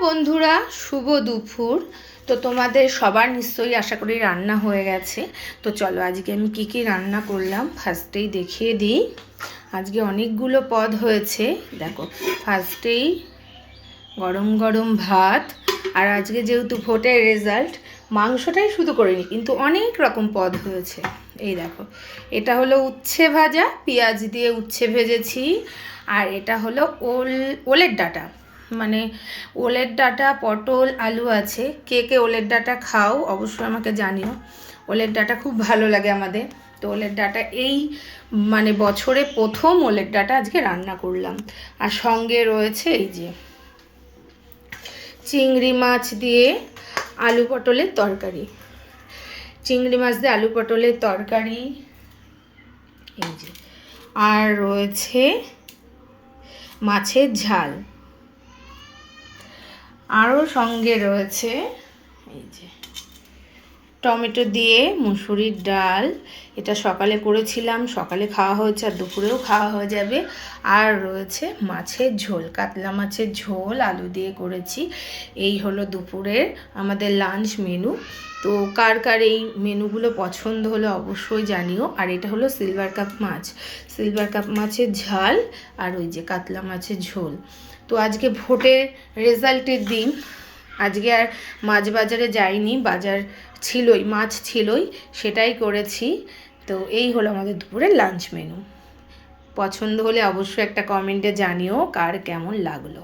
বন্ধুরা, শুভ দুপুর। তো তোমাদের সবার নিশ্চয়ই আশা করি রান্না হয়ে গেছে। তো চলো আজকে আমি কি কি রান্না করলাম ফার্স্টেই দেখিয়ে দিই। আজকে অনেকগুলো পদ হয়েছে। দেখো, ফার্স্টেই গরম গরম ভাত। আর আজকে যেহেতু ভোটের রেজাল্ট, মাংসটাই শুধু করিনি, কিন্তু অনেক রকম পদ হয়েছে। এই দেখো, এটা হলো উচ্ছে ভাজা, পেঁয়াজ দিয়ে উচ্ছে ভেজেছি। আর এটা হলো ওলের ডাঁটা, মানে ওলের ডাঁটা, পটল, আলু আছে। কে কে ওলের ডাঁটা খাও অবশ্যই আমাকে জানিও। ওলের ডাঁটা খুব ভালো লাগে আমাদের। তো ওলের ডাঁটা এই মানে বছরে প্রথম ওলের ডাঁটা আজকে রান্না করলাম। আর সঙ্গে রয়েছে এই যে চিংড়ি মাছ দিয়ে আলু পটলের তরকারি। চিংড়ি মাছ দিয়ে আলু পটলের তরকারি, এই যে। আর রয়েছে মাছের ঝাল। আরও সঙ্গে রয়েছে এই যে টমেটো দিয়ে মুসুরির ডাল। এটা সকালে করেছিলাম, সকালে খাওয়া হয়েছে, আর দুপুরেও খাওয়া হয়ে যাবে। আর রয়েছে মাছের ঝোল, কাতলা মাছের ঝোল আলু দিয়ে করেছি। এই হলো দুপুরের আমাদের লাঞ্চ মেনু। তো কার কার এই মেনুগুলো পছন্দ হলে অবশ্যই জানিও। আর এটা হলো সিলভার কাপ মাছ, সিলভার কাপ মাছের ঝাল, আর ওই যে কাতলা মাছের ঝোল। তো আজকে ভোটের রেজাল্টের দিন, আজকে আর মাছ বাজারে যাইনি, বাজার ছিলই, মাছ ছিলই, সেটাই করেছি। তো এই হলো আমাদের দুপুরের লাঞ্চ মেনু। পছন্দ হলে অবশ্যই একটা কমেন্টে জানিও কার কেমন লাগলো।